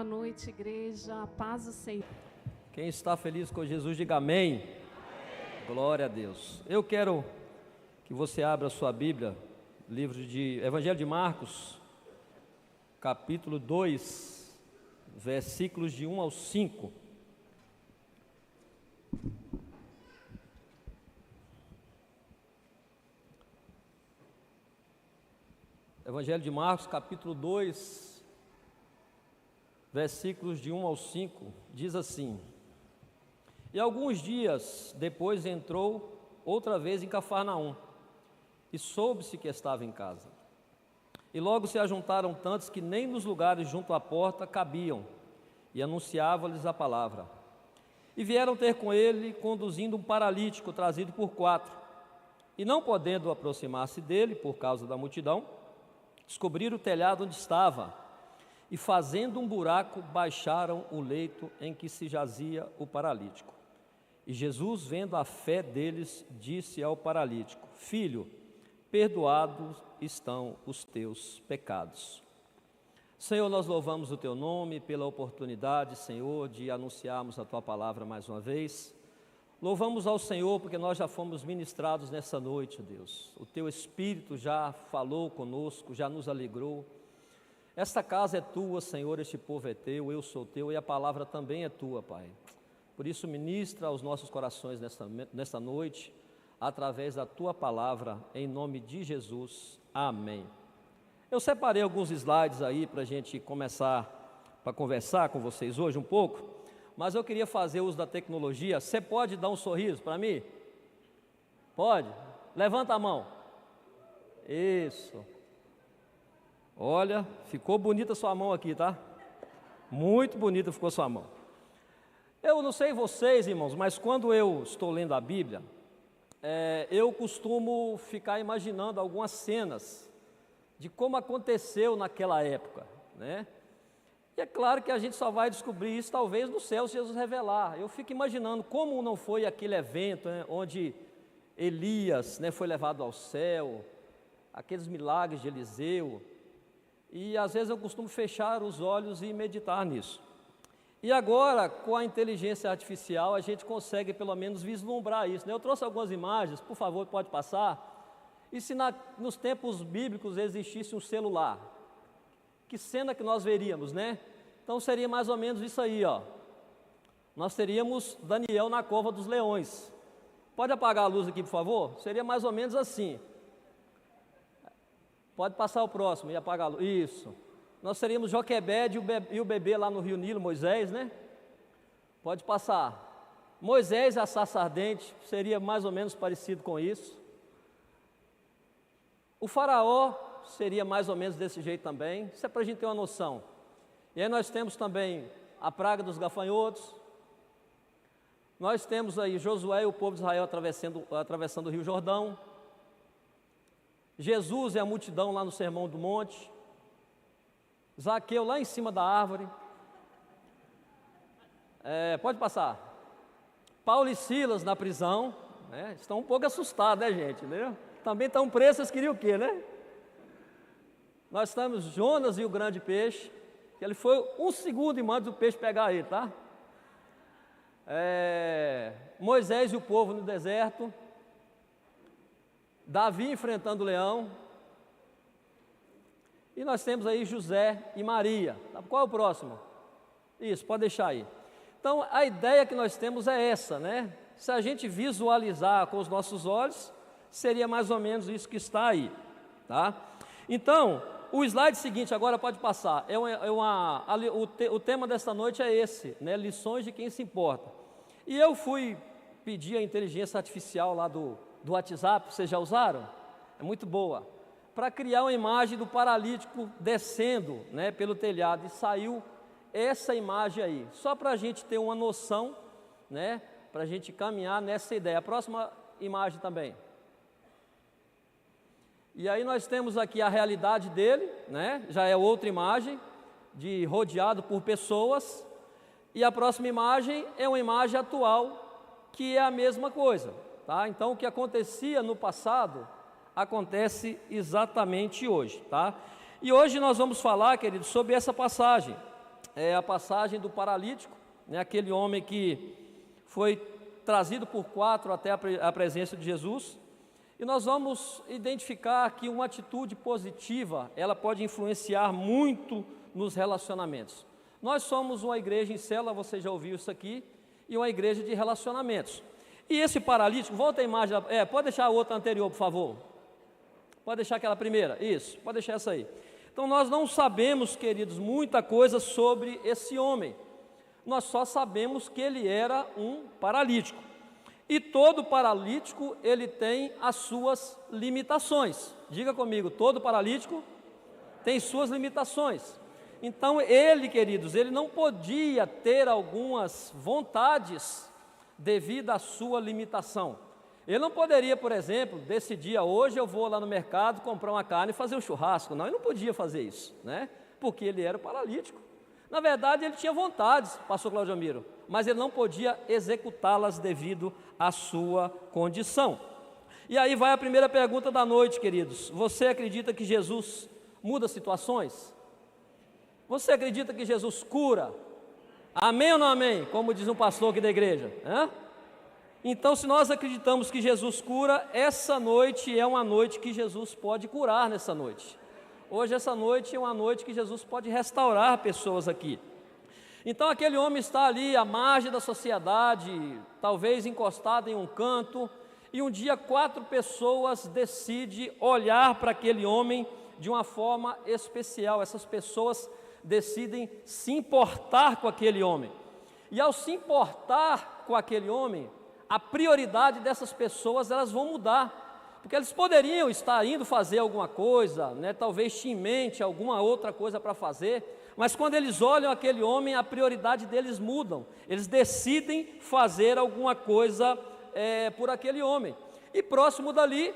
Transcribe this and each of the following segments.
Boa noite, igreja. A paz do Senhor. Quem está feliz com Jesus, diga amém. Amém. Glória a Deus. Eu quero que você abra a sua Bíblia, livro de Evangelho de Marcos, capítulo 2, versículos de 1 ao 5. Evangelho de Marcos, capítulo 2, versículos de 1 ao 5, diz assim: E alguns dias depois entrou outra vez em Cafarnaum, e soube-se que estava em casa. E logo se ajuntaram tantos que nem nos lugares junto à porta cabiam, e anunciava-lhes a palavra. E vieram ter com ele, conduzindo um paralítico trazido por 4. E não podendo aproximar-se dele, por causa da multidão, descobriram o telhado onde estava, e fazendo um buraco, baixaram o leito em que se jazia o paralítico. E Jesus, vendo a fé deles, disse ao paralítico: Filho, perdoados estão os teus pecados. Senhor, nós louvamos o teu nome pela oportunidade, Senhor, de anunciarmos a tua palavra mais uma vez. Louvamos ao Senhor porque nós já fomos ministrados nessa noite, Deus. O teu Espírito já falou conosco, já nos alegrou. Esta casa é tua, Senhor, este povo é teu, eu sou teu e a palavra também é tua, Pai. Por isso, ministra aos nossos corações nesta noite, através da tua palavra, em nome de Jesus. Amém. Eu separei alguns slides aí para a gente começar a conversar com vocês hoje um pouco. Mas eu queria fazer uso da tecnologia. Você pode dar um sorriso para mim? Pode? Levanta a mão. Isso. Olha, ficou bonita a sua mão aqui, tá? Muito bonita ficou a sua mão. Eu não sei vocês, irmãos, mas quando eu estou lendo a Bíblia, eu costumo ficar imaginando algumas cenas de como aconteceu naquela época, né? E é claro que a gente só vai descobrir isso talvez no céu, se Jesus revelar. Eu fico imaginando como não foi aquele evento, né, onde Elias, né, foi levado ao céu, aqueles milagres de Eliseu. E às vezes eu costumo fechar os olhos e meditar nisso. E agora, com a inteligência artificial, a gente consegue pelo menos vislumbrar isso, né? Eu trouxe algumas imagens, por favor, pode passar. E se nos tempos bíblicos existisse um celular, que cena que nós veríamos, né? Então seria mais ou menos isso aí, ó. Nós teríamos Daniel na cova dos leões. Pode apagar a luz aqui, por favor? Seria mais ou menos assim. Pode passar o próximo e apagar a luz. Isso. Nós teríamos Joquebede e o bebê lá no Rio Nilo, Moisés, né? Pode passar. Moisés, a sarça ardente, seria mais ou menos parecido com isso. O faraó seria mais ou menos desse jeito também. Isso é para a gente ter uma noção. E aí nós temos também a praga dos gafanhotos. Nós temos aí Josué e o povo de Israel atravessando o Rio Jordão. Jesus e a multidão lá no Sermão do Monte. Zaqueu lá em cima da árvore. Pode passar. Paulo e Silas na prisão, né? Estão um pouco assustados, né, gente? Né? Também estão presos, vocês queriam o quê, né? Nós temos Jonas e o grande peixe, que ele foi 1 segundo e antes do peixe pegar ele, tá? Moisés e o povo no deserto. Davi enfrentando o leão. E nós temos aí José e Maria. Qual é o próximo? Isso, pode deixar aí. Então, a ideia que nós temos é essa, né? Se a gente visualizar com os nossos olhos, seria mais ou menos isso que está aí, tá? Então, o slide seguinte agora pode passar. O tema desta noite é esse, né? Lições de quem se importa. E eu fui pedir a inteligência artificial lá do WhatsApp, vocês já usaram? É muito boa. Para criar uma imagem do paralítico descendo, né, pelo telhado, e saiu essa imagem aí, só para a gente ter uma noção, né, para a gente caminhar nessa ideia. A próxima imagem também. E aí nós temos aqui a realidade dele, né, já é outra imagem, de rodeado por pessoas, e a próxima imagem é uma imagem atual, que é a mesma coisa, tá? Então o que acontecia no passado, acontece exatamente hoje, tá? E hoje nós vamos falar, queridos, sobre essa passagem. a passagem do paralítico, né, aquele homem que foi trazido por 4 até a presença de Jesus. E nós vamos identificar que uma atitude positiva, ela pode influenciar muito nos relacionamentos. Nós somos uma igreja em célula, você já ouviu isso aqui, e uma igreja de relacionamentos. E esse paralítico, volta a imagem, pode deixar a outra anterior, por favor. Pode deixar aquela primeira, isso, pode deixar essa aí. Então nós não sabemos, queridos, muita coisa sobre esse homem. Nós só sabemos que ele era um paralítico. E todo paralítico, ele tem as suas limitações. Diga comigo, todo paralítico tem suas limitações. Então ele, queridos, ele não podia ter algumas vontades devido à sua limitação. Ele não poderia, por exemplo, decidir, hoje eu vou lá no mercado comprar uma carne e fazer um churrasco. Não, ele não podia fazer isso, né? Porque ele era paralítico. Na verdade, ele tinha vontades, pastor Claudio Amiro, mas ele não podia executá-las devido à sua condição. E aí vai a primeira pergunta da noite, queridos. Você acredita que Jesus muda situações? Você acredita que Jesus cura? Amém ou não amém? Como diz um pastor aqui da igreja. Então, se nós acreditamos que Jesus cura, essa noite é uma noite que Jesus pode curar nessa noite. Hoje, essa noite é uma noite que Jesus pode restaurar pessoas aqui. Então, aquele homem está ali à margem da sociedade, talvez encostado em um canto, e um dia 4 pessoas decidem olhar para aquele homem de uma forma especial. Essas pessoas decidem se importar com aquele homem. E ao se importar com aquele homem, a prioridade dessas pessoas, elas vão mudar. Porque eles poderiam estar indo fazer alguma coisa, né, talvez tinha em mente alguma outra coisa para fazer, mas quando eles olham aquele homem, a prioridade deles mudam. Eles decidem fazer alguma coisa por aquele homem. E próximo dali,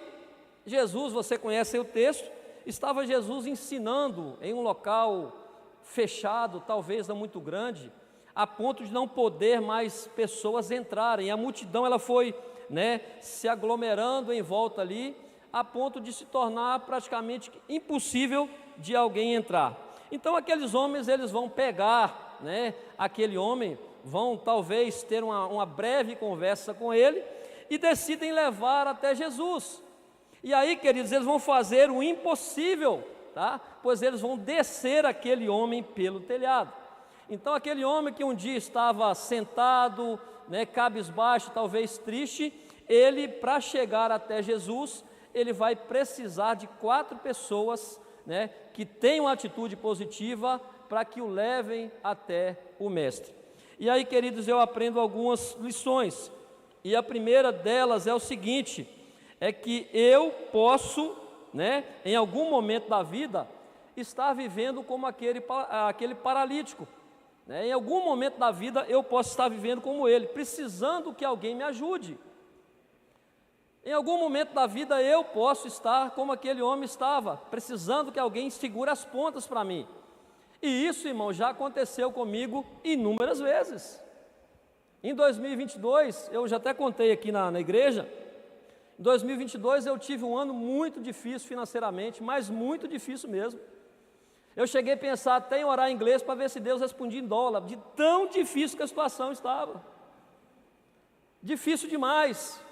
Jesus, você conhece o texto, estava Jesus ensinando em um local fechado, talvez não muito grande, a ponto de não poder mais pessoas entrarem. A multidão ela foi se aglomerando em volta ali, a ponto de se tornar praticamente impossível de alguém entrar. Então aqueles homens, eles vão pegar aquele homem, vão talvez ter uma breve conversa com ele e decidem levar até Jesus. E aí, queridos, eles vão fazer o impossível, tá? Pois eles vão descer aquele homem pelo telhado. Então aquele homem que um dia estava sentado, cabisbaixo, talvez triste, ele, para chegar até Jesus, ele vai precisar de 4 pessoas, que tenham uma atitude positiva para que o levem até o Mestre. E aí, queridos, eu aprendo algumas lições, e a primeira delas é o seguinte, é que eu posso, em algum momento da vida, estar vivendo como aquele paralítico. Em algum momento da vida eu posso estar vivendo como ele, precisando que alguém me ajude. Em algum momento da vida eu posso estar como aquele homem estava, precisando que alguém segure as pontas para mim. E isso, irmão, já aconteceu comigo inúmeras vezes. Em 2022, eu já até contei aqui na igreja, em 2022 eu tive um ano muito difícil financeiramente, mas muito difícil mesmo. Eu cheguei a pensar até em orar em inglês para ver se Deus respondia em dólar, de tão difícil que a situação estava. Difícil demais.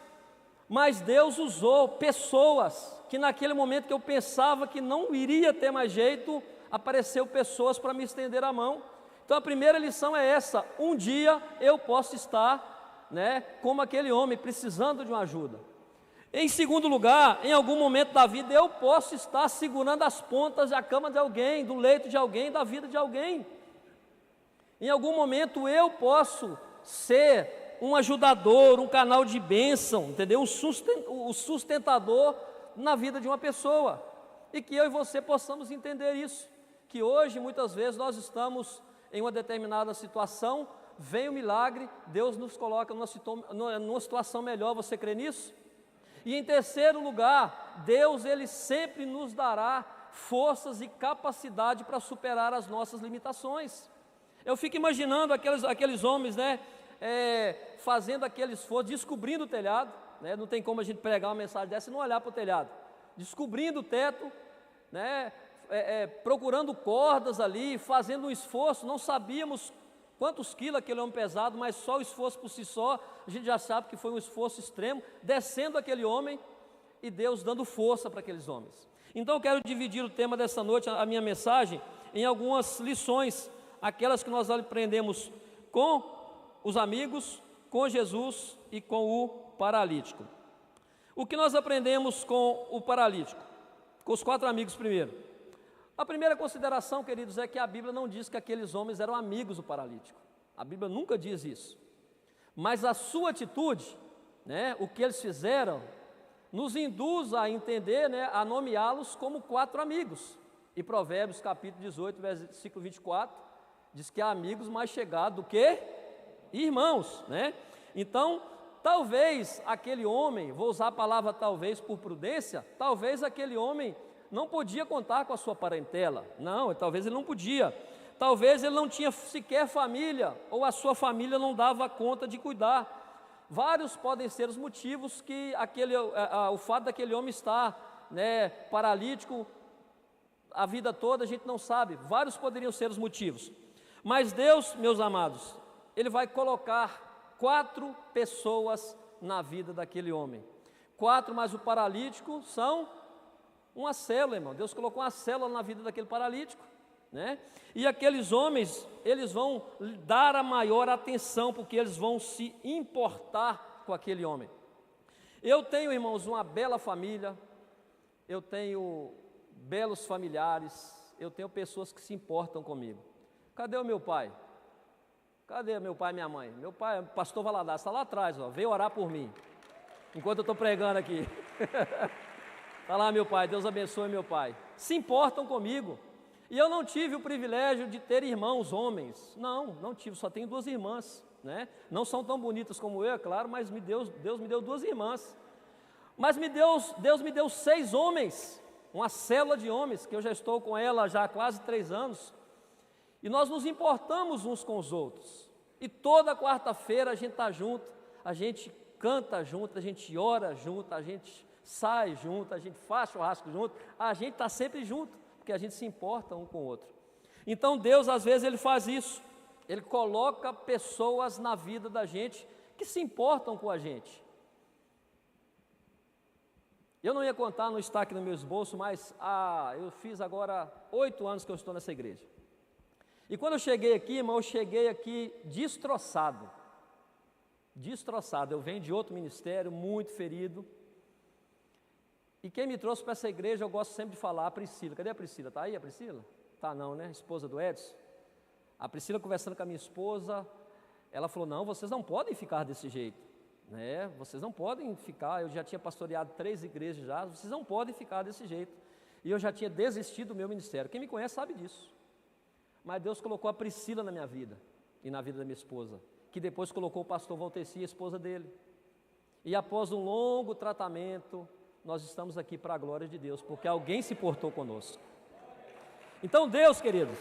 Mas Deus usou pessoas que naquele momento que eu pensava que não iria ter mais jeito, apareceu pessoas para me estender a mão. Então a primeira lição é essa: um dia eu posso estar, como aquele homem, precisando de uma ajuda. Em segundo lugar, em algum momento da vida eu posso estar segurando as pontas da cama de alguém, do leito de alguém, da vida de alguém. Em algum momento eu posso ser um ajudador, um canal de bênção, entendeu? O sustentador na vida de uma pessoa. E que eu e você possamos entender isso. Que hoje, muitas vezes, nós estamos em uma determinada situação, vem o milagre, Deus nos coloca numa situação melhor, você crê nisso? E em terceiro lugar, Deus, Ele sempre nos dará forças e capacidade para superar as nossas limitações. Eu fico imaginando aqueles homens, fazendo aquele esforço, descobrindo o telhado, não tem como a gente pregar uma mensagem dessa e não olhar para o telhado, descobrindo o teto, procurando cordas ali, fazendo um esforço, não sabíamos quantos quilos aquele homem pesado, mas só o esforço por si só, a gente já sabe que foi um esforço extremo, descendo aquele homem e Deus dando força para aqueles homens. Então eu quero dividir o tema dessa noite, a minha mensagem, em algumas lições, aquelas que nós aprendemos com os amigos, com Jesus e com o paralítico. O que nós aprendemos com o paralítico? Com os 4 amigos primeiro. A primeira consideração, queridos, é que a Bíblia não diz que aqueles homens eram amigos do paralítico. A Bíblia nunca diz isso. Mas a sua atitude, o que eles fizeram, nos induz a entender, a nomeá-los como 4 amigos. E Provérbios capítulo 18, versículo 24, diz que há amigos mais chegados do que irmãos, Então, talvez aquele homem, vou usar a palavra talvez por prudência, talvez aquele homem não podia contar com a sua parentela, talvez ele não podia, talvez ele não tinha sequer família, ou a sua família não dava conta de cuidar. Vários podem ser os motivos que o fato daquele homem estar paralítico a vida toda, a gente não sabe, vários poderiam ser os motivos, mas Deus, meus amados, Ele vai colocar 4 pessoas na vida daquele homem. 4 mais o paralítico são uma célula, irmão. Deus colocou uma célula na vida daquele paralítico, E aqueles homens, eles vão dar a maior atenção, porque eles vão se importar com aquele homem. Eu tenho, irmãos, uma bela família, eu tenho belos familiares, eu tenho pessoas que se importam comigo. Cadê o meu pai? Cadê meu pai e minha mãe? Meu pai, o pastor Valadares, está lá atrás, veio orar por mim, enquanto eu estou pregando aqui. Está lá meu pai, Deus abençoe meu pai. Se importam comigo. E eu não tive o privilégio de ter irmãos homens. Não tive, só tenho 2 irmãs, Não são tão bonitas como eu, é claro, mas Deus me deu 2 irmãs. Mas Deus me deu 6 homens, uma célula de homens, que eu já estou com ela já há quase 3 anos. E nós nos importamos uns com os outros. E toda quarta-feira a gente está junto, a gente canta junto, a gente ora junto, a gente sai junto, a gente faz churrasco junto, a gente está sempre junto, porque a gente se importa um com o outro. Então Deus, às vezes, Ele faz isso, Ele coloca pessoas na vida da gente que se importam com a gente. Eu não ia contar, não está aqui no meu esboço, mas eu fiz agora 8 anos que eu estou nessa igreja. E quando eu cheguei aqui, irmão, eu cheguei aqui destroçado. Eu venho de outro ministério, muito ferido. E quem me trouxe para essa igreja, eu gosto sempre de falar, a Priscila. Cadê a Priscila? Está aí a Priscila? Está não, esposa do Edson. A Priscila conversando com a minha esposa, ela falou, não, vocês não podem ficar desse jeito. Vocês não podem ficar, eu já tinha pastoreado 3 igrejas já, vocês não podem ficar desse jeito. E eu já tinha desistido do meu ministério. Quem me conhece sabe disso. Mas Deus colocou a Priscila na minha vida e na vida da minha esposa, que depois colocou o pastor Valteci, a esposa dele. E após um longo tratamento, nós estamos aqui para a glória de Deus, porque alguém se portou conosco. Então Deus, queridos,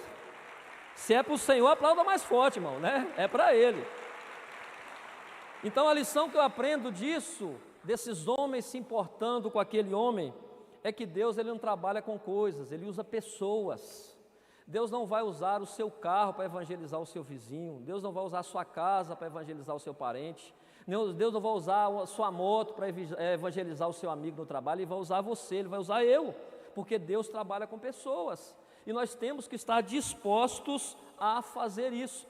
se é para o Senhor, aplauda mais forte, irmão, É para Ele. Então a lição que eu aprendo disso, desses homens se importando com aquele homem, é que Deus, Ele não trabalha com coisas, Ele usa pessoas. Deus não vai usar o seu carro para evangelizar o seu vizinho, Deus não vai usar a sua casa para evangelizar o seu parente, Deus não vai usar a sua moto para evangelizar o seu amigo no trabalho, Ele vai usar você, Ele vai usar eu, porque Deus trabalha com pessoas, e nós temos que estar dispostos a fazer isso,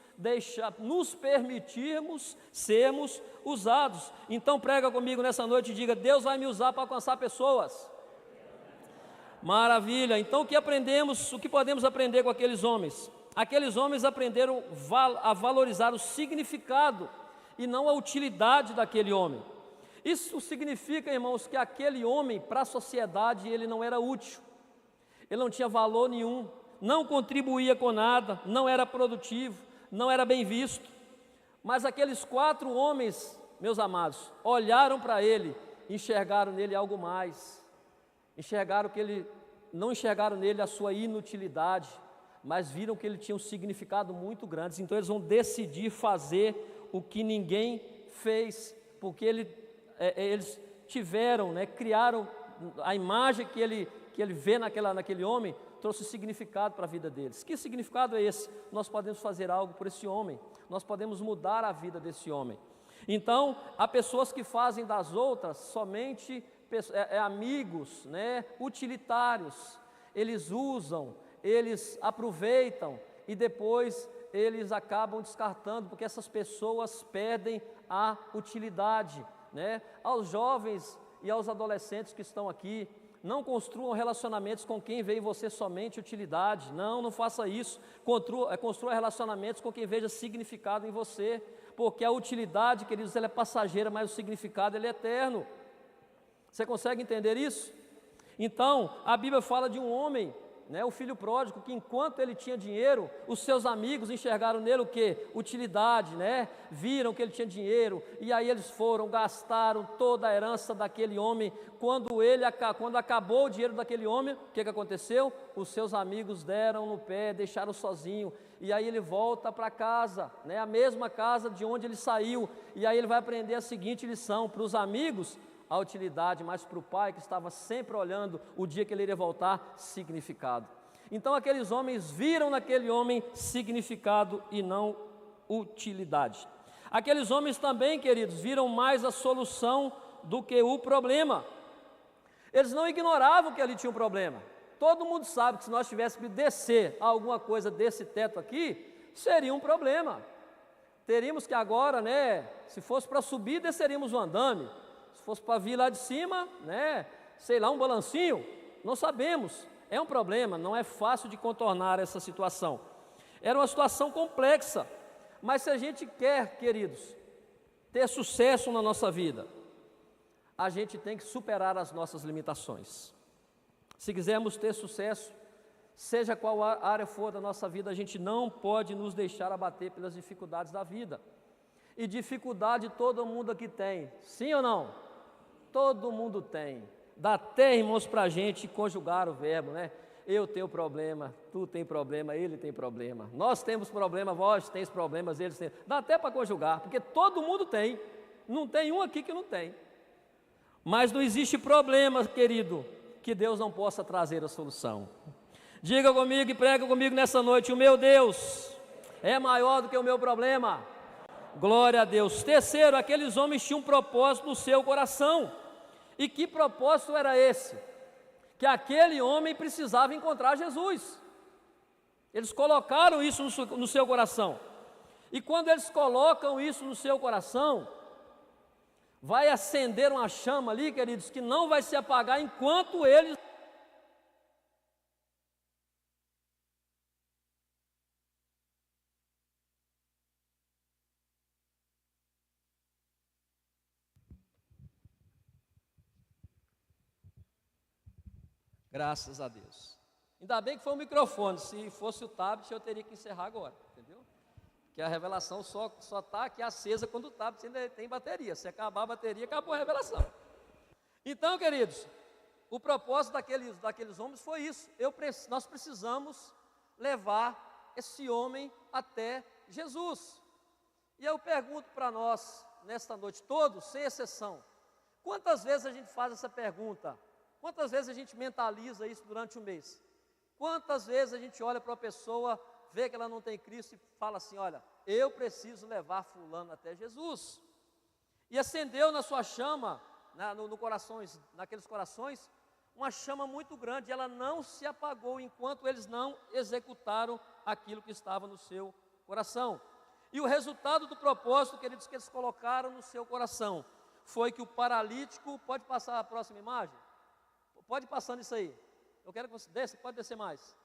nos permitirmos sermos usados. Então prega comigo nessa noite e diga, Deus vai me usar para alcançar pessoas. Maravilha, então o que podemos aprender com aqueles homens? Aqueles homens aprenderam a valorizar o significado e não a utilidade daquele homem. Isso significa, irmãos, que aquele homem para a sociedade ele não era útil, ele não tinha valor nenhum, não contribuía com nada, não era produtivo, não era bem visto. Mas aqueles 4 homens, meus amados, olharam para ele, enxergaram nele algo mais. Não enxergaram nele a sua inutilidade, mas viram que ele tinha um significado muito grande. Então eles vão decidir fazer o que ninguém fez, porque eles tiveram, criaram a imagem que ele vê naquele homem, trouxe significado para a vida deles. Que significado é esse? Nós podemos fazer algo por esse homem, nós podemos mudar a vida desse homem. Então, há pessoas que fazem das outras somente amigos, né, utilitários. Eles usam, eles aproveitam e depois eles acabam descartando, porque essas pessoas perdem a utilidade, né? Aos jovens e aos adolescentes que estão aqui, não construam relacionamentos com quem vê em você somente utilidade. Não faça isso. Construa relacionamentos com quem veja significado em você, porque a utilidade, queridos, ela é passageira, mas o significado, ele é eterno. Você consegue entender isso? Então, a Bíblia fala de um homem, né, o filho pródigo, que enquanto ele tinha dinheiro, os seus amigos enxergaram nele o quê? Utilidade, né? Viram que ele tinha dinheiro, e aí eles gastaram toda a herança daquele homem. Quando acabou o dinheiro daquele homem, o que aconteceu? Os seus amigos deram no pé, deixaram sozinho, e aí ele volta para casa, né, a mesma casa de onde ele saiu, e aí ele vai aprender a seguinte lição: para os amigos, a utilidade, mas para o pai, que estava sempre olhando o dia que ele iria voltar, significado. Então aqueles homens viram naquele homem significado e não utilidade. Aqueles homens também, queridos, viram mais a solução do que o problema. Eles não ignoravam que ali tinha um problema. Todo mundo sabe que se nós tivéssemos que descer alguma coisa desse teto aqui, seria um problema. Teríamos que agora, né, se fosse para subir, desceríamos o andame. Se fosse para vir lá de cima, né, sei lá, um balancinho, não sabemos. É um problema, não é fácil de contornar essa situação. Era uma situação complexa, mas se a gente quer, queridos, ter sucesso na nossa vida, a gente tem que superar as nossas limitações. Se quisermos ter sucesso, seja qual área for da nossa vida, a gente não pode nos deixar abater pelas dificuldades da vida. E dificuldade todo mundo aqui tem, sim ou não? Todo mundo tem. Dá até, irmãos, para a gente conjugar o verbo, né? Eu tenho problema, tu tem problema, ele tem problema. Nós temos problema, vós tens problemas, eles têm. Dá até para conjugar, porque todo mundo tem. Não tem um aqui que não tem. Mas não existe problema, querido, que Deus não possa trazer a solução. Diga comigo e prega comigo nessa noite: o meu Deus é maior do que o meu problema. Glória a Deus. Terceiro, aqueles homens tinham um propósito no seu coração. E que propósito era esse? Que aquele homem precisava encontrar Jesus. Eles colocaram isso no seu coração. E quando eles colocam isso no seu coração, vai acender uma chama ali, queridos, que não vai se apagar enquanto eles... Graças a Deus. Ainda bem que foi o microfone. Se fosse o tablet, eu teria que encerrar agora, entendeu? Porque a revelação só está aqui acesa quando o tablet ainda tem bateria. Se acabar a bateria, acabou a revelação. Então, queridos, o propósito daqueles homens foi isso. Nós precisamos levar esse homem até Jesus. E eu pergunto para nós, nesta noite, todos, sem exceção, quantas vezes a gente faz essa pergunta? Quantas vezes a gente mentaliza isso durante um mês? Quantas vezes a gente olha para uma pessoa, vê que ela não tem Cristo e fala assim: olha, eu preciso levar fulano até Jesus. E acendeu na sua chama, naqueles corações, uma chama muito grande, e ela não se apagou enquanto eles não executaram aquilo que estava no seu coração. E o resultado do propósito, queridos, que eles colocaram no seu coração, foi que o paralítico, pode passar a próxima imagem? Pode ir passando isso aí. Eu quero que você desça, pode descer mais.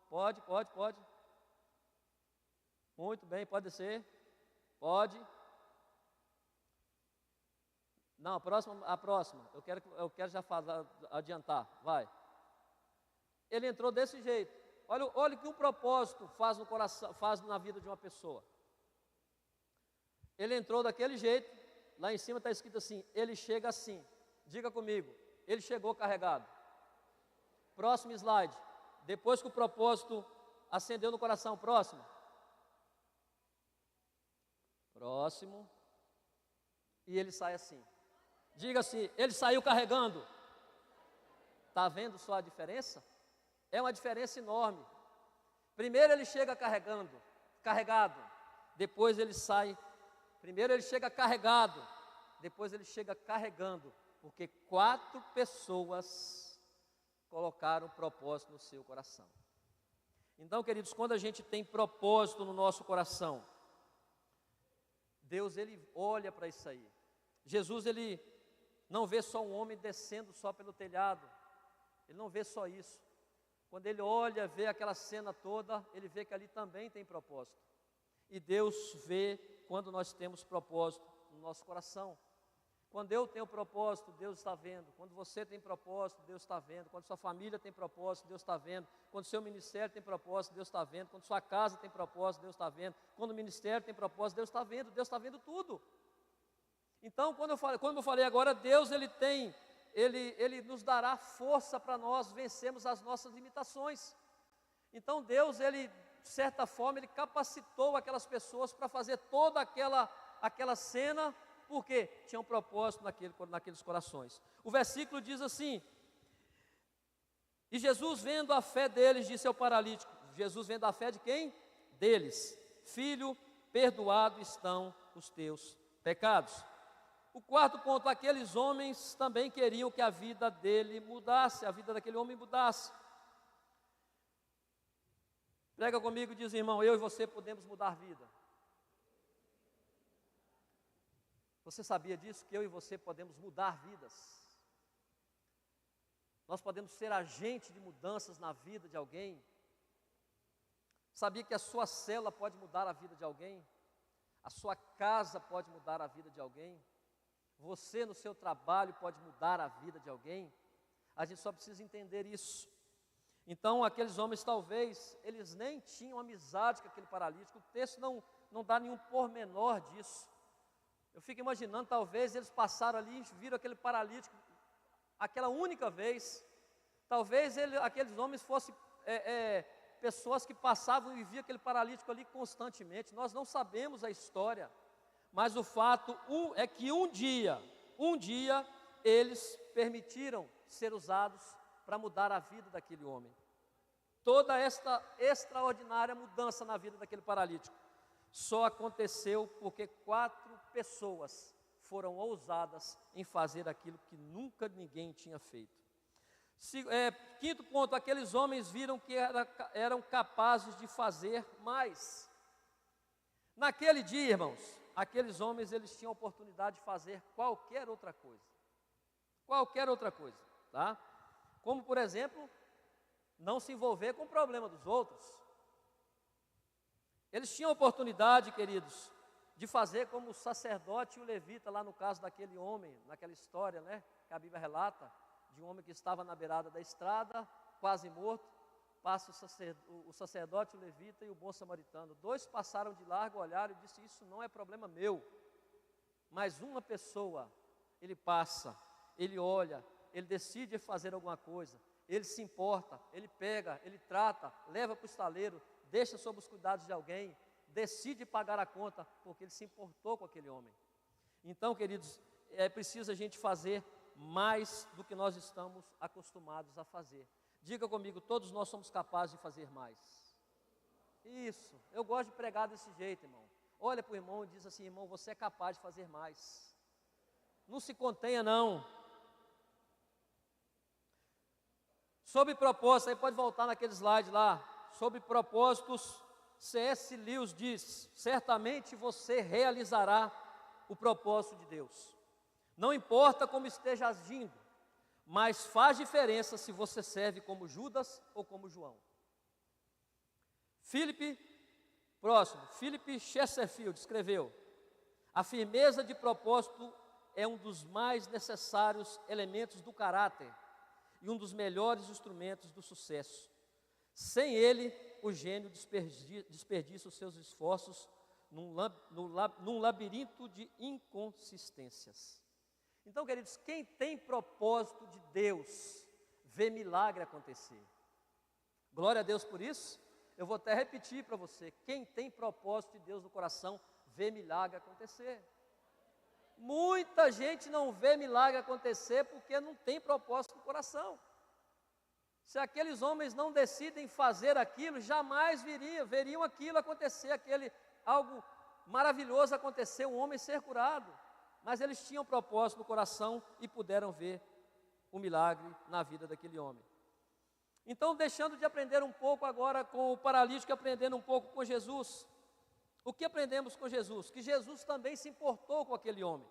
Pode. Muito bem, pode descer. Pode. Não, a próxima. Eu quero já adiantar. Vai. Ele entrou desse jeito. Olha o que o propósito faz no coração, faz na vida de uma pessoa. Ele entrou daquele jeito. Lá em cima está escrito assim: ele chega assim. Diga comigo. Ele chegou carregado. Próximo slide. Depois que o propósito acendeu no coração, próximo. E ele sai assim. Diga assim: ele saiu carregando. Está vendo só a diferença? É uma diferença enorme. Primeiro ele chega carregado, depois ele sai. Primeiro ele chega carregado, depois ele chega carregando, porque 4 pessoas colocaram propósito no seu coração. Então, queridos, quando a gente tem propósito no nosso coração, Deus, ele olha para isso aí. Jesus, ele não vê só um homem descendo só pelo telhado, ele não vê só isso. Quando ele olha, vê aquela cena toda, ele vê que ali também tem propósito. E Deus vê quando nós temos propósito no nosso coração. Quando eu tenho propósito, Deus está vendo. Quando você tem propósito, Deus está vendo. Quando sua família tem propósito, Deus está vendo. Quando seu ministério tem propósito, Deus está vendo. Quando sua casa tem propósito, Deus está vendo. Quando o ministério tem propósito, Deus está vendo. Deus está vendo tudo. Então, quando eu falei agora, Deus, Ele nos dará força para nós vencermos as nossas limitações. Então Deus, Ele, de certa forma, Ele capacitou aquelas pessoas para fazer toda aquela cena, porque tinha um propósito naqueles corações. O versículo diz assim: e Jesus, vendo a fé deles, disse ao paralítico, Jesus vendo a fé de quem? Deles: filho, perdoado estão os teus pecados. O quarto ponto, aqueles homens também queriam que a vida dele mudasse, a vida daquele homem mudasse. Prega comigo e diz, irmão, eu e você podemos mudar a vida. Você sabia disso? Que eu e você podemos mudar vidas. Nós podemos ser agente de mudanças na vida de alguém. Sabia que a sua célula pode mudar a vida de alguém? A sua casa pode mudar a vida de alguém? Você no seu trabalho pode mudar a vida de alguém? A gente só precisa entender isso. Então aqueles homens talvez, eles nem tinham amizade com aquele paralítico. O texto não dá nenhum pormenor disso. Eu fico imaginando, talvez eles passaram ali e viram aquele paralítico aquela única vez. Talvez aqueles homens fossem pessoas que passavam e viam aquele paralítico ali constantemente. Nós não sabemos a história. Mas o fato é que um dia eles permitiram ser usados para mudar a vida daquele homem. Toda esta extraordinária mudança na vida daquele paralítico só aconteceu porque 4 pessoas foram ousadas em fazer aquilo que nunca ninguém tinha feito. Quinto ponto, aqueles homens viram que eram capazes de fazer mais. Naquele dia, irmãos, aqueles homens, eles tinham a oportunidade de fazer qualquer outra coisa. Qualquer outra coisa, tá? Como, por exemplo, não se envolver com o problema dos outros. Eles tinham a oportunidade, queridos, de fazer como o sacerdote e o levita, lá no caso daquele homem, naquela história, né, que a Bíblia relata, de um homem que estava na beirada da estrada, quase morto. Passa o sacerdote, o levita e o bom samaritano. 2 passaram de largo, olharam e disseram, isso não é problema meu. Mas uma pessoa, ele passa, ele olha, ele decide fazer alguma coisa, ele se importa, ele pega, ele trata, leva para o estaleiro, deixa sob os cuidados de alguém, decide pagar a conta, porque ele se importou com aquele homem. Então, queridos, é preciso a gente fazer mais do que nós estamos acostumados a fazer. Diga comigo, todos nós somos capazes de fazer mais. Isso, eu gosto de pregar desse jeito, irmão. Olha para o irmão e diz assim, irmão, você é capaz de fazer mais. Não se contenha, não. Sobre propósito, aí pode voltar naquele slide lá. Sobre propósitos, C.S. Lewis diz, certamente você realizará o propósito de Deus. Não importa como esteja agindo, mas faz diferença se você serve como Judas ou como João. Philip Chesterfield escreveu, a firmeza de propósito é um dos mais necessários elementos do caráter e um dos melhores instrumentos do sucesso. Sem ele, o gênio desperdiça os seus esforços num labirinto de inconsistências. Então, queridos, quem tem propósito de Deus, vê milagre acontecer. Glória a Deus por isso. Eu vou até repetir para você, quem tem propósito de Deus no coração, vê milagre acontecer. Muita gente não vê milagre acontecer porque não tem propósito no coração. Se aqueles homens não decidem fazer aquilo, jamais veriam aquilo acontecer, algo maravilhoso acontecer, um homem ser curado. Mas eles tinham propósito no coração e puderam ver o milagre na vida daquele homem. Então, deixando de aprender um pouco agora com o paralítico e aprendendo um pouco com Jesus, o que aprendemos com Jesus? Que Jesus também se importou com aquele homem.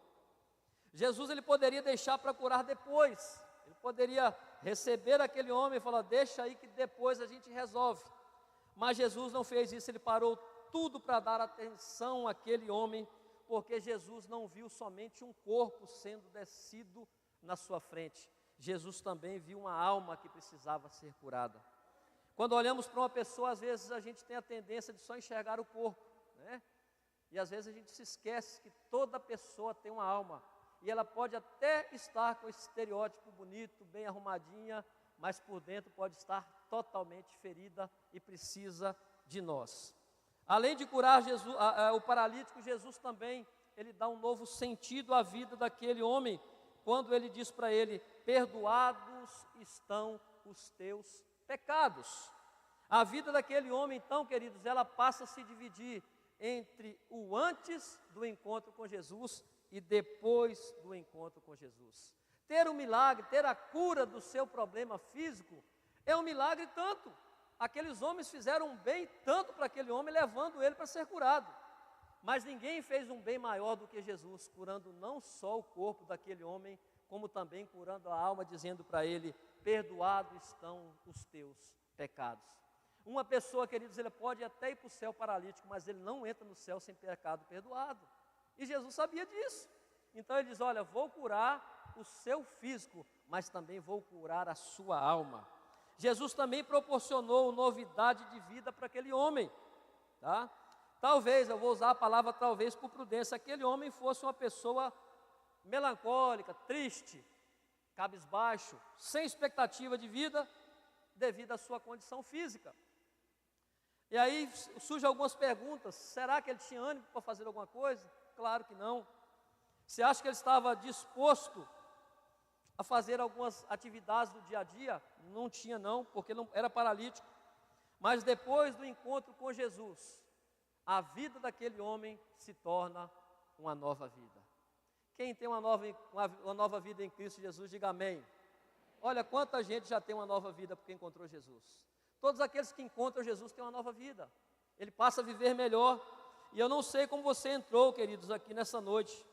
Jesus ele poderia deixar para curar depois, ele poderia receber aquele homem e falar, deixa aí que depois a gente resolve. Mas Jesus não fez isso, ele parou tudo para dar atenção àquele homem, porque Jesus não viu somente um corpo sendo descido na sua frente, Jesus também viu uma alma que precisava ser curada. Quando olhamos para uma pessoa, às vezes a gente tem a tendência de só enxergar o corpo, né? E às vezes a gente se esquece que toda pessoa tem uma alma, e ela pode até estar com esse estereótipo bonito, bem arrumadinha, mas por dentro pode estar totalmente ferida e precisa de nós. Além de curar o paralítico, Jesus também, ele dá um novo sentido à vida daquele homem, quando ele diz para ele, perdoados estão os teus pecados. A vida daquele homem, então, queridos, ela passa a se dividir entre o antes do encontro com Jesus e depois do encontro com Jesus. Ter um milagre, ter a cura do seu problema físico, é um milagre tanto. Aqueles homens fizeram um bem tanto para aquele homem, levando ele para ser curado. Mas ninguém fez um bem maior do que Jesus, curando não só o corpo daquele homem, como também curando a alma, dizendo para ele, perdoados estão os teus pecados. Uma pessoa, queridos, ele pode até ir para o céu paralítico, mas ele não entra no céu sem pecado perdoado. E Jesus sabia disso. Então ele diz, olha, vou curar o seu físico, mas também vou curar a sua alma. Jesus também proporcionou novidade de vida para aquele homem, tá? Talvez, eu vou usar a palavra talvez por prudência, aquele homem fosse uma pessoa melancólica, triste, cabisbaixo, sem expectativa de vida, devido à sua condição física. E aí surgem algumas perguntas, será que ele tinha ânimo para fazer alguma coisa? Claro que não. Você acha que ele estava disposto a fazer algumas atividades do dia a dia? Não tinha não, porque não era paralítico. Mas depois do encontro com Jesus, a vida daquele homem se torna uma nova vida. Quem tem uma nova vida em Cristo Jesus, diga amém. Olha quanta gente já tem uma nova vida porque encontrou Jesus. Todos aqueles que encontram Jesus têm uma nova vida. Ele passa a viver melhor. E eu não sei como você entrou, queridos, aqui nessa noite.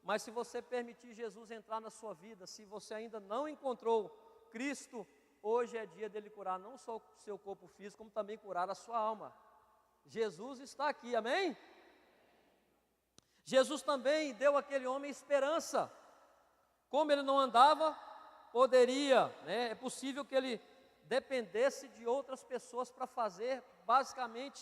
Mas se você permitir Jesus entrar na sua vida, se você ainda não encontrou Cristo, hoje é dia dele curar não só o seu corpo físico, como também curar a sua alma. Jesus está aqui, amém? Jesus também deu àquele homem esperança. Como ele não andava, poderia, né? É possível que ele dependesse de outras pessoas para fazer basicamente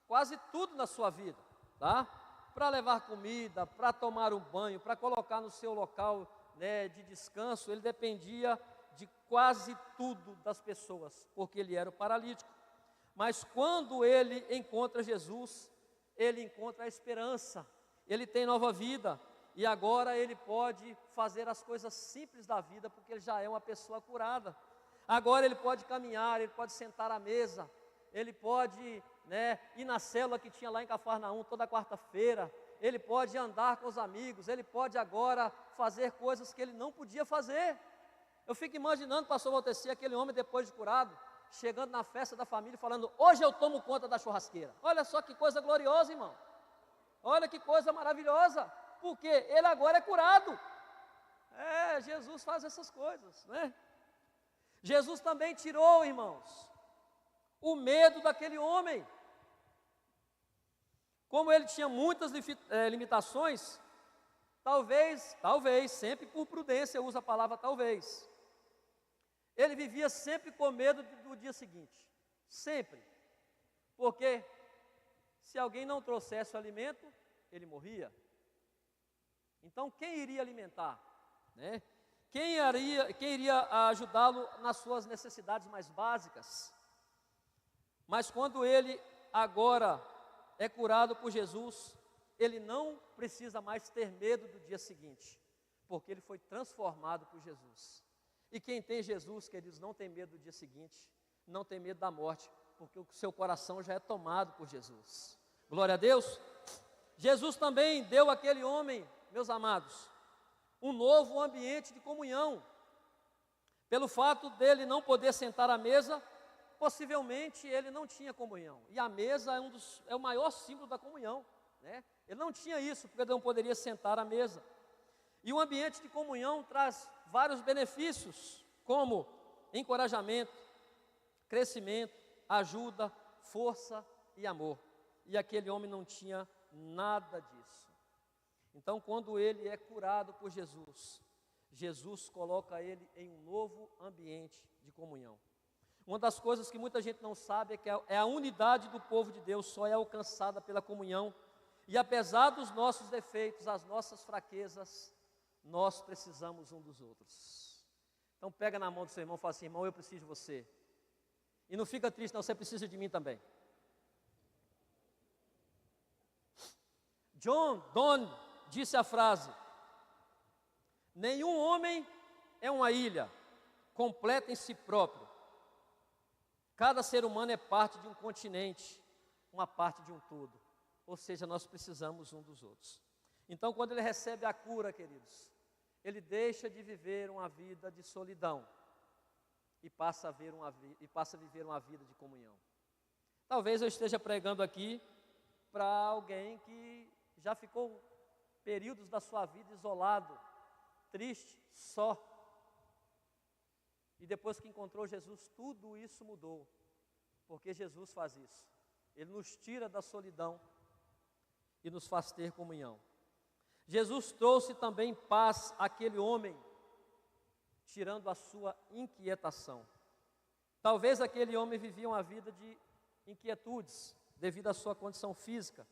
quase tudo na sua vida, tá? Para levar comida, para tomar um banho, para colocar no seu local, né, de descanso, ele dependia de quase tudo das pessoas, porque ele era o paralítico. Mas quando ele encontra Jesus, ele encontra a esperança, ele tem nova vida, e agora ele pode fazer as coisas simples da vida, porque ele já é uma pessoa curada. Agora ele pode caminhar, ele pode sentar à mesa, ele pode, né, ir na célula que tinha lá em Cafarnaum toda quarta-feira, ele pode andar com os amigos, ele pode agora fazer coisas que ele não podia fazer. Eu fico imaginando, pastor Valteci, aquele homem depois de curado, chegando na festa da família e falando, hoje eu tomo conta da churrasqueira. Olha só que coisa gloriosa, irmão. Olha que coisa maravilhosa, porque ele agora é curado. Jesus faz essas coisas, né? Jesus também tirou, irmãos, o medo daquele homem. Como ele tinha muitas limitações, talvez, sempre por prudência eu uso a palavra talvez, ele vivia sempre com medo do dia seguinte, sempre, porque se alguém não trouxesse o alimento, ele morria. Então quem iria alimentar, né? Quem iria ajudá-lo nas suas necessidades mais básicas? Mas quando ele agora é curado por Jesus, ele não precisa mais ter medo do dia seguinte, porque ele foi transformado por Jesus. E quem tem Jesus, queridos, não tem medo do dia seguinte, não tem medo da morte, porque o seu coração já é tomado por Jesus. Glória a Deus. Jesus também deu àquele homem, meus amados, um novo ambiente de comunhão. Pelo fato dele não poder sentar à mesa, possivelmente ele não tinha comunhão. E a mesa é o maior símbolo da comunhão, né? Ele não tinha isso, porque ele não poderia sentar à mesa. E o ambiente de comunhão traz vários benefícios, como encorajamento, crescimento, ajuda, força e amor. E aquele homem não tinha nada disso. Então, quando ele é curado por Jesus, Jesus coloca ele em um novo ambiente de comunhão. Uma das coisas que muita gente não sabe é que a unidade do povo de Deus só é alcançada pela comunhão. E apesar dos nossos defeitos, as nossas fraquezas, nós precisamos um dos outros. Então pega na mão do seu irmão e fala assim: irmão, eu preciso de você. E não fica triste, não, você precisa de mim também. John Donne disse a frase: nenhum homem é uma ilha completa em si próprio. Cada ser humano é parte de um continente, uma parte de um todo. Ou seja, nós precisamos um dos outros. Então, quando ele recebe a cura, queridos, ele deixa de viver uma vida de solidão e passa a viver uma vida de comunhão. Talvez eu esteja pregando aqui para alguém que já ficou períodos da sua vida isolado, triste, só. E depois que encontrou Jesus, tudo isso mudou, porque Jesus faz isso. Ele nos tira da solidão e nos faz ter comunhão. Jesus trouxe também paz àquele homem, tirando a sua inquietação. Talvez aquele homem vivia uma vida de inquietudes, devido à sua condição física.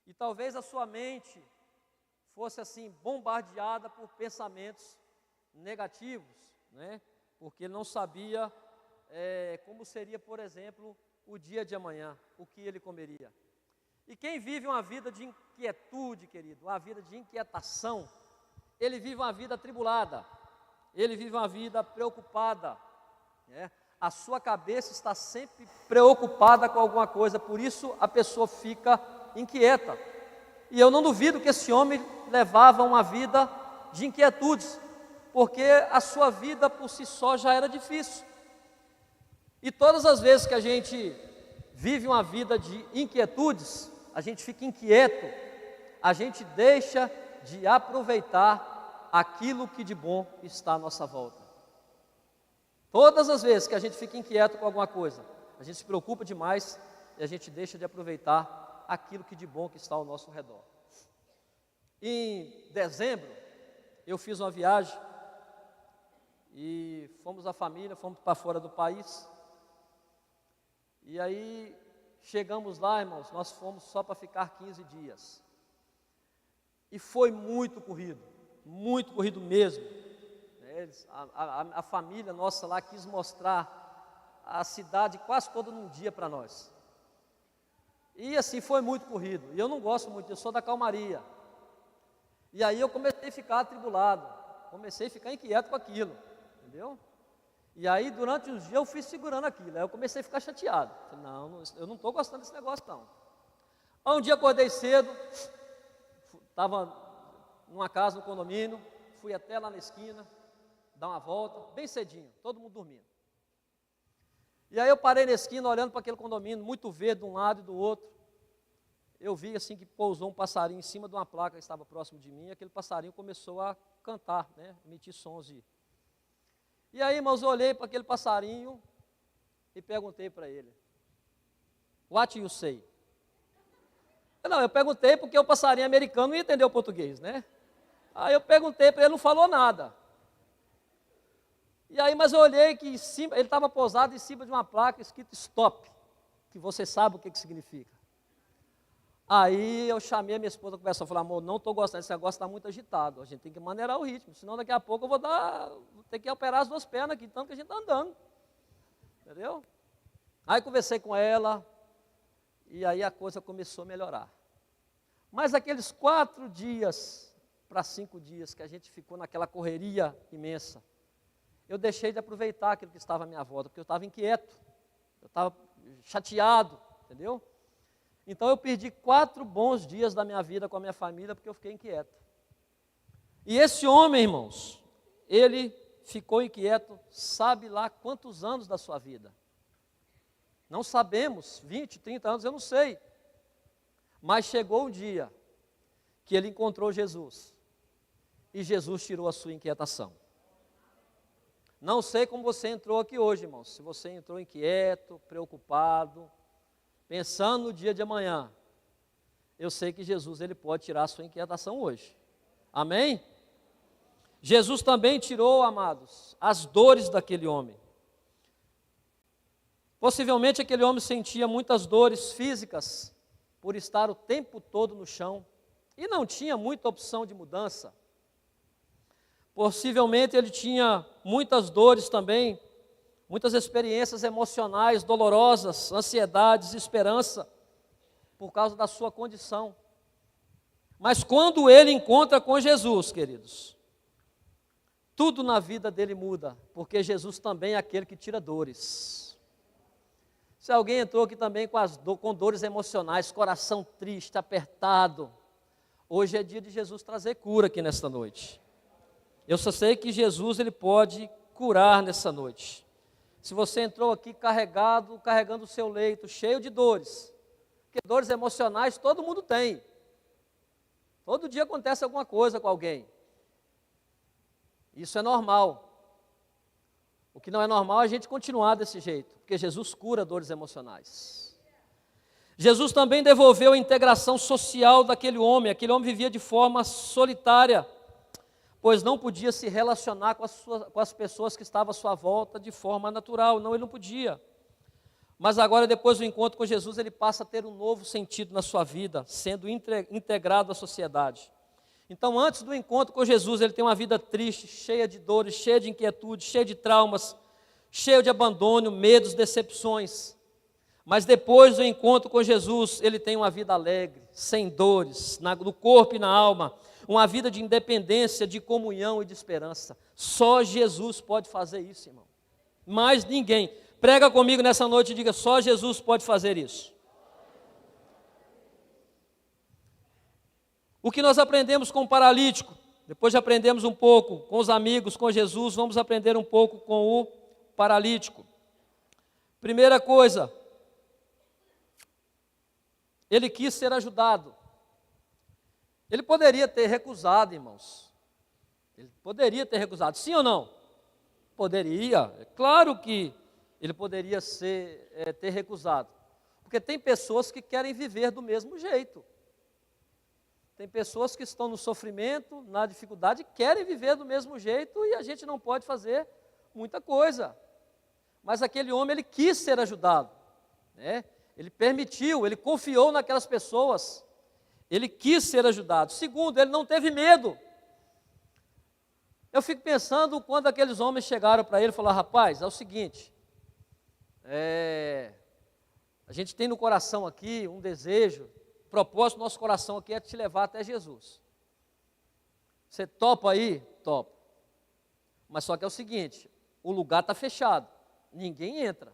E talvez a sua mente fosse assim, bombardeada por pensamentos negativos, né? Porque ele não sabia como seria, por exemplo, o dia de amanhã, o que ele comeria. E quem vive uma vida de inquietude, querido, uma vida de inquietação, ele vive uma vida atribulada, ele vive uma vida preocupada, né? A sua cabeça está sempre preocupada com alguma coisa, por isso a pessoa fica inquieta. E eu não duvido que esse homem levava uma vida de inquietudes, porque a sua vida por si só já era difícil. E todas as vezes que a gente vive uma vida de inquietudes, a gente fica inquieto, a gente deixa de aproveitar aquilo que de bom está à nossa volta. Todas as vezes que a gente fica inquieto com alguma coisa, a gente se preocupa demais e a gente deixa de aproveitar aquilo que de bom que está ao nosso redor. Em dezembro, eu fiz uma viagem e fomos a família, fomos para fora do país. E aí chegamos lá, irmãos, nós fomos só para ficar 15 dias. E foi muito corrido mesmo. A família nossa lá quis mostrar a cidade quase toda num dia para nós. E assim, foi muito corrido. E eu não gosto muito, eu sou da calmaria. E aí eu comecei a ficar atribulado, comecei a ficar inquieto com aquilo, entendeu? E aí durante os dias eu fui segurando aquilo, aí eu comecei a ficar chateado. Falei, não, eu não estou gostando desse negócio não. Aí um dia acordei cedo, estava numa casa, no condomínio, fui até lá na esquina, dar uma volta, bem cedinho, todo mundo dormindo. E aí eu parei na esquina, olhando para aquele condomínio, muito verde de um lado e do outro. Eu vi assim que pousou um passarinho em cima de uma placa que estava próximo de mim, e aquele passarinho começou a cantar, né, emitir sons. E aí, irmãos, eu olhei para aquele passarinho e perguntei para ele: What you say? Não, eu perguntei porque o passarinho americano não ia entender o português, né? Aí eu perguntei para ele, não falou nada. E aí, mas eu olhei que em cima, ele estava pousado em cima de uma placa escrito stop, que você sabe o que significa. Aí eu chamei a minha esposa, conversou, falei, amor, não estou gostando, esse negócio está muito agitado, a gente tem que maneirar o ritmo, senão daqui a pouco eu vou ter que operar as duas pernas aqui, tanto que a gente está andando, entendeu? Aí conversei com ela, e aí a coisa começou a melhorar. Mas aqueles 4 dias para 5 dias que a gente ficou naquela correria imensa, eu deixei de aproveitar aquilo que estava à minha volta, porque eu estava inquieto, eu estava chateado, entendeu? Então eu perdi 4 bons dias da minha vida com a minha família, porque eu fiquei inquieto. E esse homem, irmãos, ele ficou inquieto, sabe lá quantos anos da sua vida. Não sabemos, 20, 30 anos, eu não sei. Mas chegou um dia que ele encontrou Jesus. E Jesus tirou a sua inquietação. Não sei como você entrou aqui hoje, irmãos. Se você entrou inquieto, preocupado, pensando no dia de amanhã. Eu sei que Jesus, ele pode tirar a sua inquietação hoje. Amém? Jesus também tirou, amados, as dores daquele homem. Possivelmente aquele homem sentia muitas dores físicas por estar o tempo todo no chão e não tinha muita opção de mudança. Possivelmente ele tinha muitas dores também, muitas experiências emocionais dolorosas, ansiedades, esperança, por causa da sua condição. Mas quando ele encontra com Jesus, queridos, tudo na vida dele muda, porque Jesus também é aquele que tira dores. Se alguém entrou aqui também com dores emocionais, coração triste, apertado, hoje é dia de Jesus trazer cura aqui nesta noite. Eu só sei que Jesus, ele pode curar nessa noite. Se você entrou aqui carregando o seu leito, cheio de dores, porque dores emocionais todo mundo tem. Todo dia acontece alguma coisa com alguém. Isso é normal. O que não é normal é a gente continuar desse jeito, porque Jesus cura dores emocionais. Jesus também devolveu a integração social daquele homem. Aquele homem vivia de forma solitária, pois não podia se relacionar com as pessoas que estavam à sua volta de forma natural. Não, ele não podia. Mas agora, depois do encontro com Jesus, ele passa a ter um novo sentido na sua vida, sendo integrado à sociedade. Então, antes do encontro com Jesus, ele tem uma vida triste, cheia de dores, cheia de inquietudes, cheia de traumas, cheia de abandono, medos, decepções. Mas depois do encontro com Jesus, ele tem uma vida alegre, sem dores, no corpo e na alma, uma vida de independência, de comunhão e de esperança. Só Jesus pode fazer isso, irmão. Mais ninguém. Prega comigo nessa noite e diga, só Jesus pode fazer isso. O que nós aprendemos com o paralítico, depois de aprendemos um pouco com os amigos, com Jesus, vamos aprender um pouco com o paralítico. Primeira coisa, ele quis ser ajudado. Ele poderia ter recusado, irmãos. Ele poderia ter recusado, sim ou não? Poderia, é claro que ele poderia ter recusado. Porque tem pessoas que querem viver do mesmo jeito. Tem pessoas que estão no sofrimento, na dificuldade, querem viver do mesmo jeito e a gente não pode fazer muita coisa. Mas aquele homem, ele quis ser ajudado, né? Ele permitiu, ele confiou naquelas pessoas, ele quis ser ajudado. Segundo, ele não teve medo. Eu fico pensando quando aqueles homens chegaram para ele e falaram, rapaz, é o seguinte, a gente tem no coração aqui um desejo, o propósito do nosso coração aqui é te levar até Jesus. Você topa aí? Topa. Mas só que é o seguinte, o lugar está fechado, ninguém entra.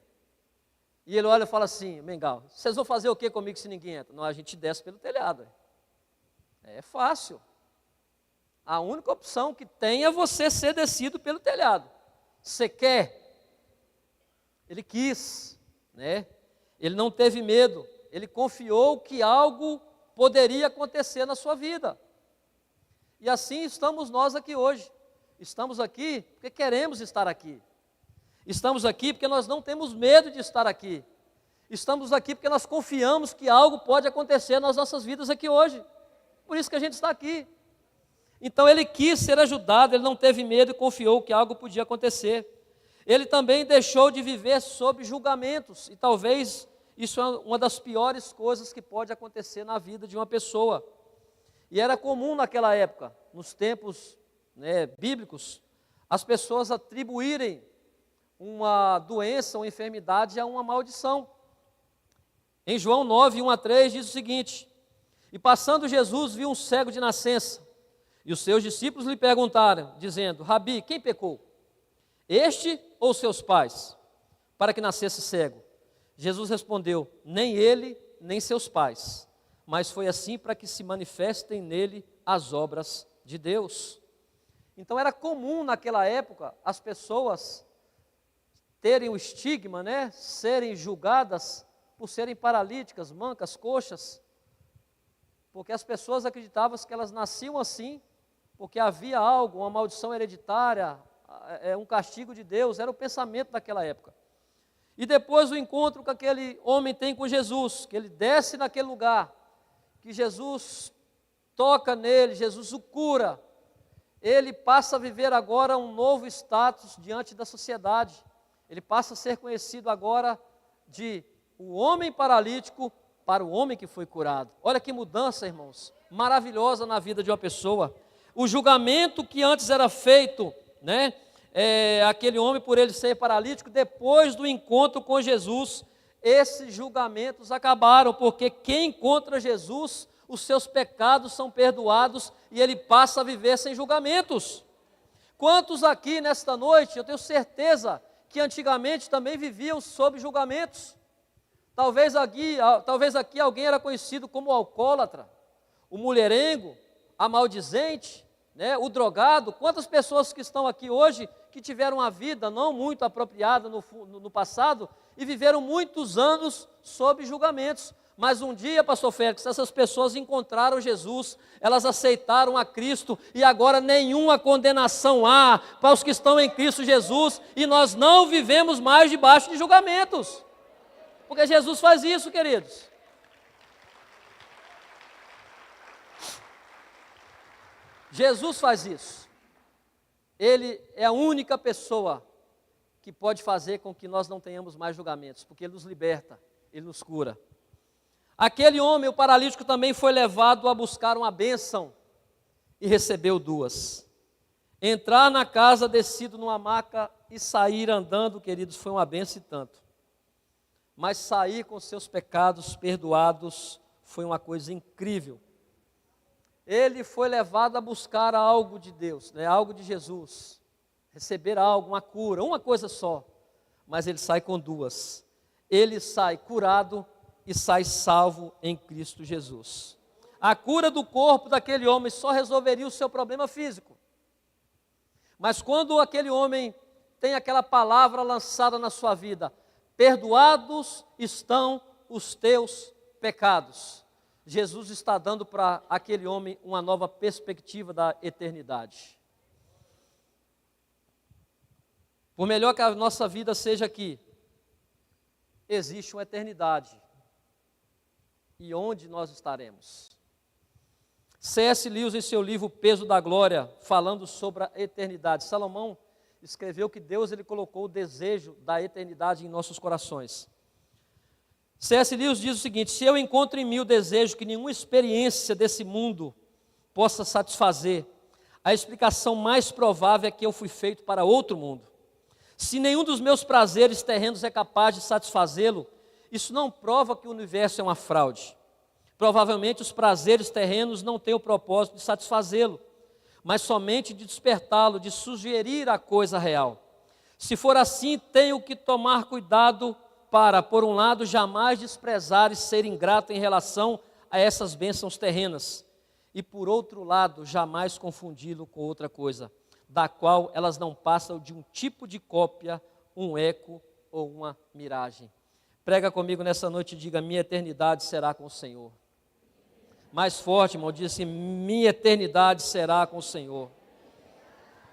E ele olha e fala assim, Mengal, vocês vão fazer o que comigo se ninguém entra? Não, a gente desce pelo telhado. É fácil. A única opção que tem é você ser descido pelo telhado. Você quer? Ele quis, né? Ele não teve medo. Ele confiou que algo poderia acontecer na sua vida. E assim estamos nós aqui hoje. Estamos aqui porque queremos estar aqui. Estamos aqui porque nós não temos medo de estar aqui. Estamos aqui porque nós confiamos que algo pode acontecer nas nossas vidas aqui hoje. Por isso que a gente está aqui. Então ele quis ser ajudado, ele não teve medo e confiou que algo podia acontecer. Ele também deixou de viver sob julgamentos, e talvez isso é uma das piores coisas que pode acontecer na vida de uma pessoa. E era comum naquela época, nos tempos bíblicos, as pessoas atribuírem uma doença ou enfermidade a uma maldição. Em João 9, 1-3 diz o seguinte, e passando Jesus viu um cego de nascença, e os seus discípulos lhe perguntaram, dizendo, Rabi, quem pecou? este ou seus pais, para que nascesse cego? Jesus respondeu: nem ele, nem seus pais, mas foi assim para que se manifestem nele as obras de Deus. Então era comum naquela época as pessoas terem o estigma, serem julgadas por serem paralíticas, mancas, coxas, porque as pessoas acreditavam que elas nasciam assim, porque havia algo, uma maldição hereditária, um castigo de Deus, era o pensamento daquela época. E depois o encontro que aquele homem tem com Jesus, que ele desce naquele lugar, que Jesus toca nele, Jesus o cura, ele passa a viver agora um novo status diante da sociedade. Ele passa a ser conhecido agora de o homem paralítico para o homem que foi curado. Olha que mudança, irmãos, maravilhosa na vida de uma pessoa. O julgamento que antes era feito, aquele homem por ele ser paralítico, depois do encontro com Jesus, esses julgamentos acabaram, porque quem encontra Jesus, os seus pecados são perdoados e ele passa a viver sem julgamentos. Quantos aqui nesta noite, eu tenho certeza que antigamente também viviam sob julgamentos. Talvez aqui alguém era conhecido como o alcoólatra, o mulherengo, a maldizente, o drogado. Quantas pessoas que estão aqui hoje que tiveram uma vida não muito apropriada no passado e viveram muitos anos sob julgamentos. Mas um dia, pastor Félix, essas pessoas encontraram Jesus, elas aceitaram a Cristo e agora nenhuma condenação há para os que estão em Cristo Jesus e nós não vivemos mais debaixo de julgamentos. Porque Jesus faz isso, queridos. Jesus faz isso. Ele é a única pessoa que pode fazer com que nós não tenhamos mais julgamentos, porque Ele nos liberta, Ele nos cura. Aquele homem, o paralítico, também foi levado a buscar uma bênção e recebeu duas. Entrar na casa descido numa maca e sair andando, queridos, foi uma bênção e tanto. Mas sair com seus pecados perdoados foi uma coisa incrível. Ele foi levado a buscar algo de Deus, algo de Jesus, receber algo, uma cura, uma coisa só, mas ele sai com duas. Ele sai curado e sai salvo em Cristo Jesus. A cura do corpo daquele homem só resolveria o seu problema físico. Mas quando aquele homem tem aquela palavra lançada na sua vida: perdoados estão os teus pecados, Jesus está dando para aquele homem uma nova perspectiva da eternidade. Por melhor que a nossa vida seja aqui, existe uma eternidade. E onde nós estaremos? C.S. Lewis, em seu livro O Peso da Glória, falando sobre a eternidade, Salomão escreveu que Deus ele colocou o desejo da eternidade em nossos corações. C.S. Lewis diz o seguinte: se eu encontro em mim o desejo que nenhuma experiência desse mundo possa satisfazer, a explicação mais provável é que eu fui feito para outro mundo. Se nenhum dos meus prazeres terrenos é capaz de satisfazê-lo, isso não prova que o universo é uma fraude. Provavelmente os prazeres terrenos não têm o propósito de satisfazê-lo, mas somente de despertá-lo, de sugerir a coisa real. Se for assim, tenho que tomar cuidado para, por um lado, jamais desprezar e ser ingrato em relação a essas bênçãos terrenas, e por outro lado, jamais confundi-lo com outra coisa, da qual elas não passam de um tipo de cópia, um eco ou uma miragem. Prega comigo nessa noite e diga: minha eternidade será com o Senhor. Mais forte, irmão, diz assim: minha eternidade será com o Senhor.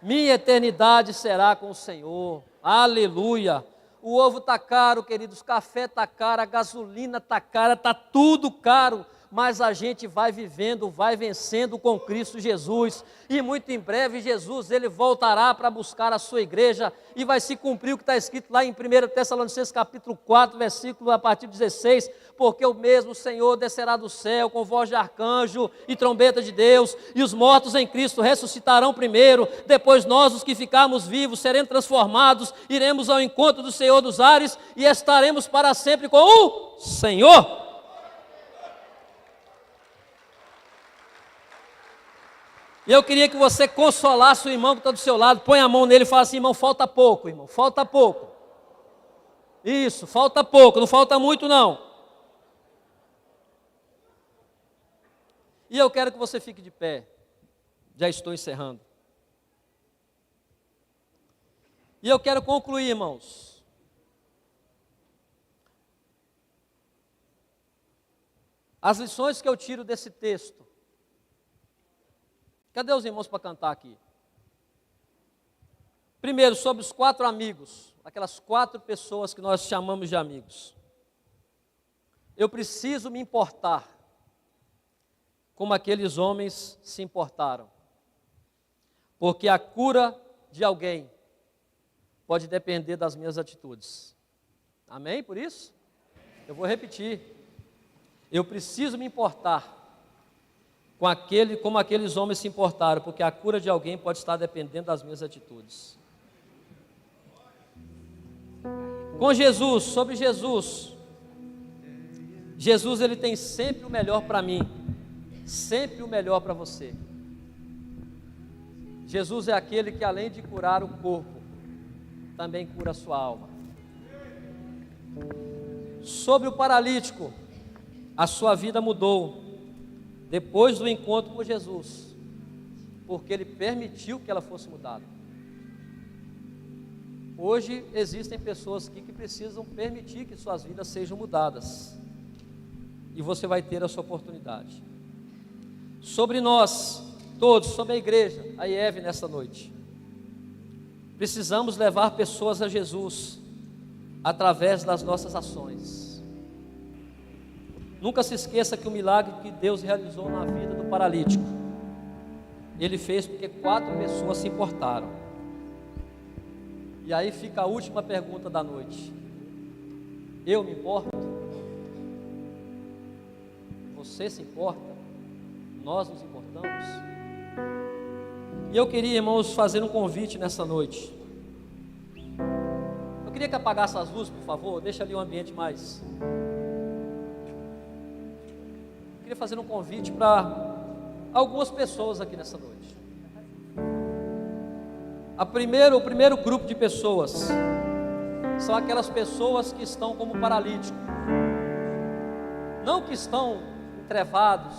Minha eternidade será com o Senhor. Aleluia. O ovo está caro, queridos, o café está caro, a gasolina está cara, está tudo caro. Mas a gente vai vivendo, vai vencendo com Cristo Jesus, e muito em breve Jesus ele voltará para buscar a sua igreja, e vai se cumprir o que está escrito lá em 1 Tessalonicenses capítulo 4, versículo a partir de 16, porque o mesmo Senhor descerá do céu com voz de arcanjo e trombeta de Deus, e os mortos em Cristo ressuscitarão primeiro, depois nós os que ficarmos vivos seremos transformados, iremos ao encontro do Senhor dos ares, e estaremos para sempre com o Senhor. E eu queria que você consolasse o irmão que está do seu lado, põe a mão nele e fala assim: irmão, falta pouco, irmão, falta pouco. Isso, falta pouco, não falta muito não. E eu quero que você fique de pé. Já estou encerrando. E eu quero concluir, irmãos. As lições que eu tiro desse texto. Cadê os irmãos para cantar aqui? Primeiro, sobre os 4 amigos, aquelas 4 pessoas que nós chamamos de amigos. Eu preciso me importar como aqueles homens se importaram. Porque a cura de alguém pode depender das minhas atitudes. Amém? Por isso? Eu vou repetir. Eu preciso me importar como aqueles homens se importaram, porque a cura de alguém pode estar dependendo das minhas atitudes. Com Jesus, sobre Jesus. Jesus, ele tem sempre o melhor para mim, sempre o melhor para você. Jesus é aquele que, além de curar o corpo, também cura a sua alma. Sobre o paralítico, a sua vida mudou depois do encontro com Jesus, porque ele permitiu que ela fosse mudada. Hoje existem pessoas aqui que precisam permitir que suas vidas sejam mudadas, e você vai ter a sua oportunidade. Sobre nós todos, sobre a igreja, a IEV nesta noite, precisamos levar pessoas a Jesus através das nossas ações. Nunca se esqueça que o milagre que Deus realizou na vida do paralítico, Ele fez porque 4 pessoas se importaram. E aí fica a última pergunta da noite: eu me importo? Você se importa? Nós nos importamos? E eu queria, irmãos, fazer um convite nessa noite. Eu queria que apagasse as luzes, por favor. Deixa ali o ambiente mais. Eu queria fazer um convite para algumas pessoas aqui nessa noite. O primeiro grupo de pessoas são aquelas pessoas que estão como paralítico. Não que estão entrevados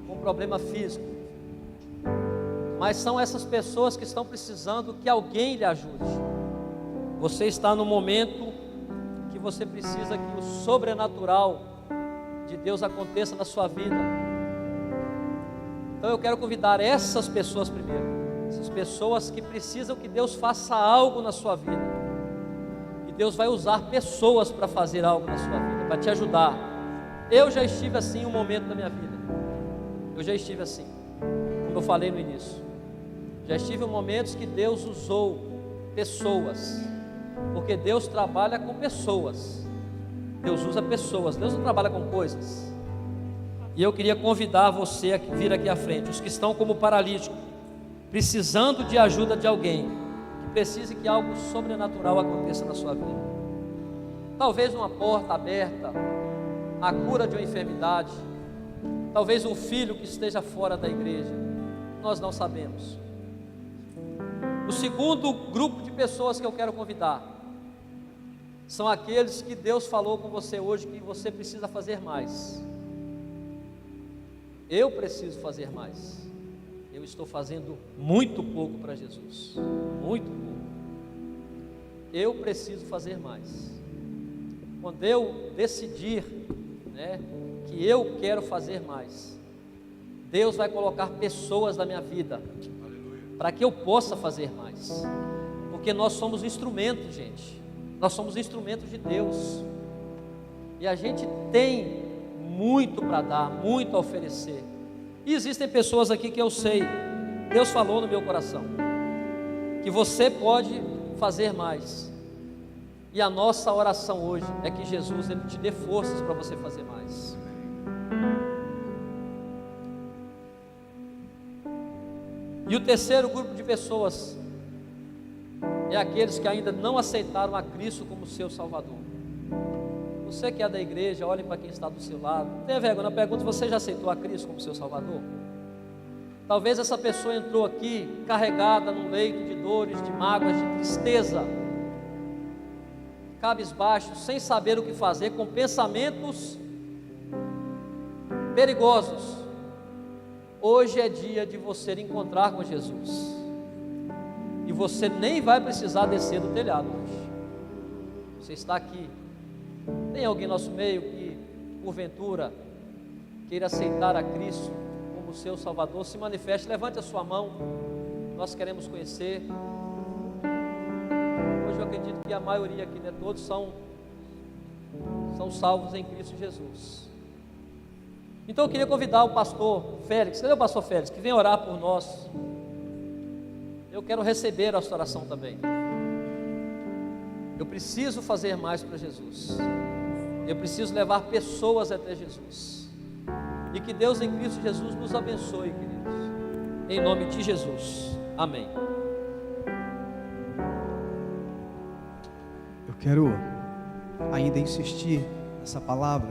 com problema físico, mas são essas pessoas que estão precisando que alguém lhe ajude. Você está no momento que você precisa que o sobrenatural de Deus aconteça na sua vida. Então eu quero convidar essas pessoas primeiro, essas pessoas que precisam que Deus faça algo na sua vida. E Deus vai usar pessoas para fazer algo na sua vida, para te ajudar. Eu já estive assim em um momento da minha vida. Eu já estive assim, como eu falei no início. Já estive em momentos que Deus usou pessoas, porque Deus trabalha com pessoas. Deus usa pessoas, Deus não trabalha com coisas. E eu queria convidar você a vir aqui à frente, os que estão como paralíticos, precisando de ajuda de alguém, que precise que algo sobrenatural aconteça na sua vida. Talvez uma porta aberta, a cura de uma enfermidade, talvez um filho que esteja fora da igreja, nós não sabemos. O segundo grupo de pessoas que eu quero convidar são aqueles que Deus falou com você hoje que você precisa fazer mais. Eu preciso fazer mais. Eu estou fazendo muito pouco para Jesus, muito pouco. Eu preciso fazer mais. Quando eu decidir, que eu quero fazer mais, Deus vai colocar pessoas na minha vida para que eu possa fazer mais, porque nós somos instrumentos, gente. Nós somos instrumentos de Deus, e a gente tem muito para dar, muito a oferecer. E existem pessoas aqui que eu sei, Deus falou no meu coração, que você pode fazer mais. E a nossa oração hoje é que Jesus, Ele te dê forças para você fazer mais. E o terceiro grupo de pessoas é aqueles que ainda não aceitaram a Cristo como seu Salvador. Você que é da igreja, olhe para quem está do seu lado. Não tenha vergonha, não pergunte: você já aceitou a Cristo como seu Salvador? Talvez essa pessoa entrou aqui carregada num leito de dores, de mágoas, de tristeza, cabisbaixo, sem saber o que fazer, com pensamentos perigosos. Hoje é dia de você encontrar com Jesus, e você nem vai precisar descer do telhado hoje. Você está aqui. Tem alguém no nosso meio que, porventura, queira aceitar a Cristo como seu Salvador? Se manifeste, levante a sua mão, nós queremos conhecer. Hoje eu acredito que a maioria aqui, né, todos são salvos em Cristo Jesus. Então eu queria convidar o pastor Félix, cadê o pastor Félix, que vem orar por nós. Eu quero receber a sua oração também. Eu preciso fazer mais para Jesus. Eu preciso levar pessoas até Jesus. E que Deus em Cristo Jesus nos abençoe, queridos. Em nome de Jesus. Amém. Eu quero ainda insistir nessa palavra.